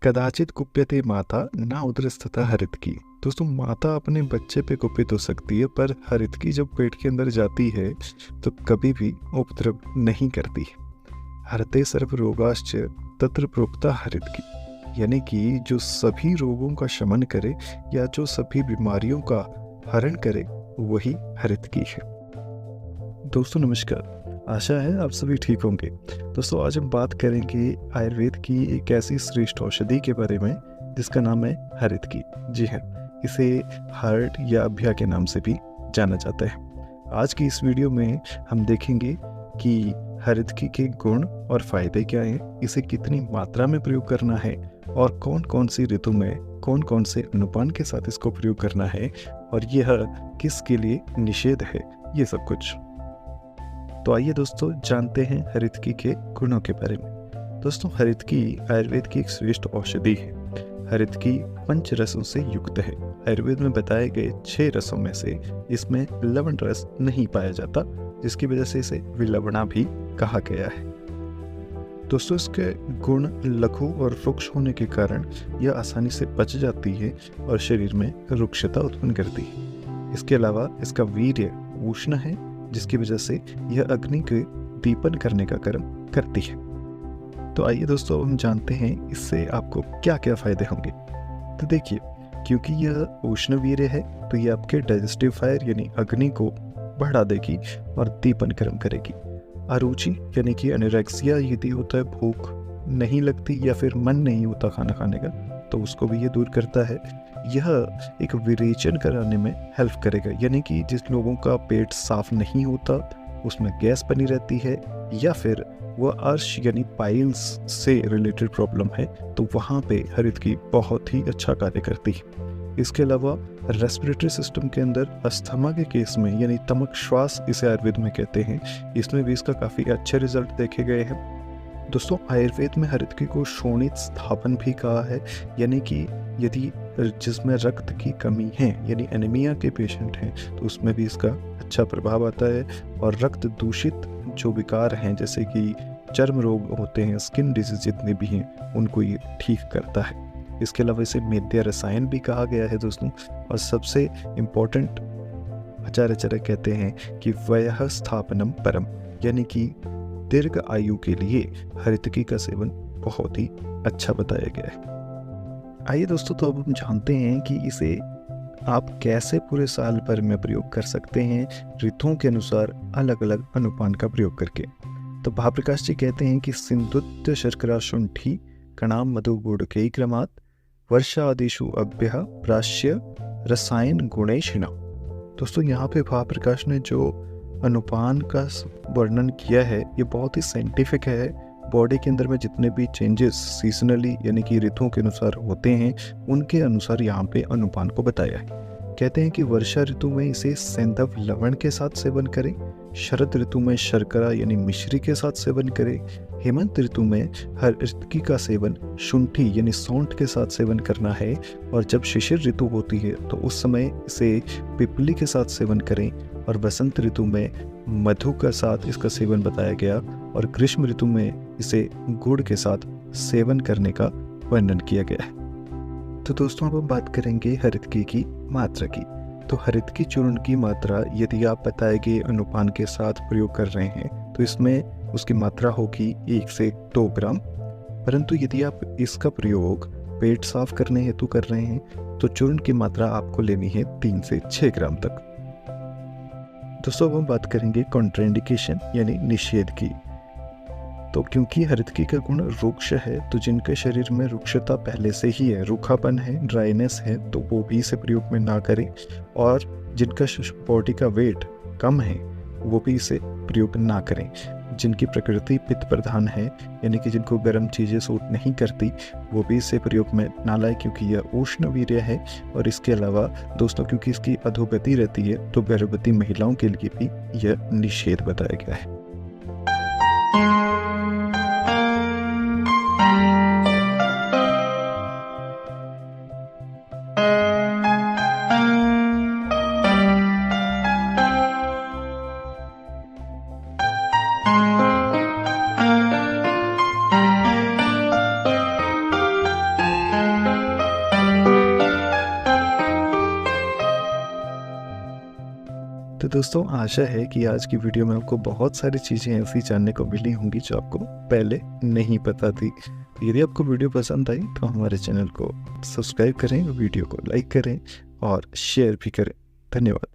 कदाचित कुप्यते माता न उदरस्तथा हरितकी। दोस्तों, माता अपने बच्चे पे कुपित हो सकती है, पर हरितकी जब पेट के अंदर जाती है तो कभी भी उपद्रव नहीं करती। हरते सर्व रोगाश्च तत्र प्रोक्ता हरितकी, यानी कि जो सभी रोगों का शमन करे या जो सभी बीमारियों का हरण करे वही हरितकी है। दोस्तों नमस्कार, आशा है आप सभी ठीक होंगे। दोस्तों, आज हम बात करेंगे आयुर्वेद की एक ऐसी श्रेष्ठ औषधि के बारे में जिसका नाम है हरितकी। जी हाँ, इसे हर्ट या अभ्या के नाम से भी जाना जाता है। आज की इस वीडियो में हम देखेंगे कि हरितकी के गुण और फायदे क्या हैं, इसे कितनी मात्रा में प्रयोग करना है और कौन कौन सी ऋतु में कौन कौन से अनुपान के साथ इसको प्रयोग करना है और यह किसके लिए निषेध है, ये सब कुछ। तो आइए दोस्तों जानते हैं हरितकी के गुणों के बारे में। दोस्तों, हरितकी आयुर्वेद की एक श्रेष्ठ औषधि है। हरितकी 5 रसों से युक्त है। आयुर्वेद में बताए गए 6 रसों में से इसमें लवण रस नहीं पाया जाता, जिसकी वजह से इसे विलवणा भी कहा गया है। दोस्तों, इसके गुण लघु और रुक्ष होने के कारण यह आसानी से पच जाती है और शरीर में रुक्षता उत्पन्न करती है। इसके अलावा इसका वीर्य उष्ण है, जिसकी वजह से यह अग्नि के दीपन करने का कर्म करती है। तो आइए दोस्तों हम जानते हैं इससे आपको क्या क्या फायदे होंगे। तो देखिए, क्योंकि यह उष्ण वीर्य है तो यह आपके डाइजेस्टिव फायर यानी अग्नि को बढ़ा देगी और दीपन कर्म करेगी। अरुचि यानी कि एनोरेक्सिया यदि होता है, भूख नहीं लगती या फिर मन नहीं होता खाना खाने का, तो उसको भी ये दूर करता है। यह एक विरेचन कराने में हेल्प करेगा, यानी कि जिस लोगों का पेट साफ नहीं होता, उसमें गैस बनी रहती है या फिर वह अर्श यानी पाइल्स से रिलेटेड प्रॉब्लम है, तो वहाँ पे हरितकी बहुत ही अच्छा कार्य करती है। इसके अलावा रेस्पिरेटरी सिस्टम के अंदर अस्थमा के केस में यानी तमक श्वास इसे आयुर्वेद में कहते हैं, इसमें भी इसका काफ़ी अच्छे रिजल्ट देखे गए हैं। दोस्तों, आयुर्वेद में हरितकी को शोणित स्थापन भी कहा है, यानी कि यदि जिसमें रक्त की कमी है यानी एनीमिया के पेशेंट हैं तो उसमें भी इसका अच्छा प्रभाव आता है। और रक्त दूषित जो विकार हैं जैसे कि चर्म रोग होते हैं, स्किन डिजीज जितने भी हैं, उनको ये ठीक करता है। इसके अलावा इसे मेद्य रसायन भी कहा गया है दोस्तों। और सबसे इम्पोर्टेंट आचार्य कहते हैं कि वयः स्थापनम परम, यानी कि दीर्घ आयु के लिए हरितकी का सेवन बहुत ही अच्छा बताया गया है। आइए दोस्तों, तो अब हम जानते हैं कि इसे आप कैसे पूरे साल भर में प्रयोग कर सकते हैं, ऋतुओं के अनुसार अलग अलग अनुपान का प्रयोग करके। तो भाप्रकाश जी कहते हैं कि सिंधुत्य शर्करा शुंठी कणाम मधु गुड़ के क्रमात् वर्षा आदिशु अभ्य प्राश्य रसायन गुणेशिना। दोस्तों, यहाँ पे भाप्रकाश ने जो अनुपान का वर्णन किया है ये बहुत ही साइंटिफिक है। बॉडी के अंदर में जितने भी चेंजेस सीजनली यानी कि ऋतुओं के अनुसार होते हैं, उनके अनुसार यहाँ पे अनुपान को बताया है। कहते हैं कि वर्षा ऋतु में इसे सैंधव लवण के साथ सेवन करें, शरद ऋतु में शर्करा यानी मिश्री के साथ सेवन करें, हेमंत ऋतु में हरितकी का सेवन शुंठी यानी सौंठ के साथ सेवन करना है, और जब शिशिर ऋतु होती है तो उस समय इसे पिपली के साथ सेवन करें, और बसंत ऋतु में मधु के साथ इसका सेवन बताया गया, और ग्रीष्म ऋतु में इसे गुड़ के साथ सेवन करने का वर्णन किया गया है। तो दोस्तों, अब हम बात करेंगे हरितकी की मात्रा की। तो हरितकी चूर्ण की मात्रा यदि आप बताए गए अनुपान के साथ प्रयोग कर रहे हैं तो इसमें उसकी मात्रा होगी 1 से 2 ग्राम। परंतु यदि आप इसका प्रयोग पेट साफ करने हेतु कर रहे हैं तो चूर्ण की मात्रा आपको लेनी है 3 से 6 ग्राम तक। दोस्तों, अब हम बात करेंगे कॉन्ट्राइंडिकेशन यानी निषेध की। तो क्योंकि हरितकी का गुण रुक्ष है, तो जिनके शरीर में रुक्षता पहले से ही है, रूखापन है, ड्राइनेस है, तो वो भी इसे प्रयोग में ना करें। और जिनका बॉडी का वेट कम है वो भी इसे प्रयोग ना करें। जिनकी प्रकृति पित्त प्रधान है यानी कि जिनको गर्म चीज़ें सूट नहीं करती, वो भी इसे प्रयोग में ना लाए, क्योंकि यह उष्ण वीर्य है। और इसके अलावा दोस्तों, क्योंकि इसकी अधोगति रहती है तो गर्भवती महिलाओं के लिए भी यह निषेध बताया गया है। तो दोस्तों आशा है कि आज की वीडियो में आपको बहुत सारी चीज़ें ऐसी जानने को मिली होंगी जो आपको पहले नहीं पता थी। तो यदि आपको वीडियो पसंद आई तो हमारे चैनल को सब्सक्राइब करें, वीडियो को लाइक करें और शेयर भी करें। धन्यवाद।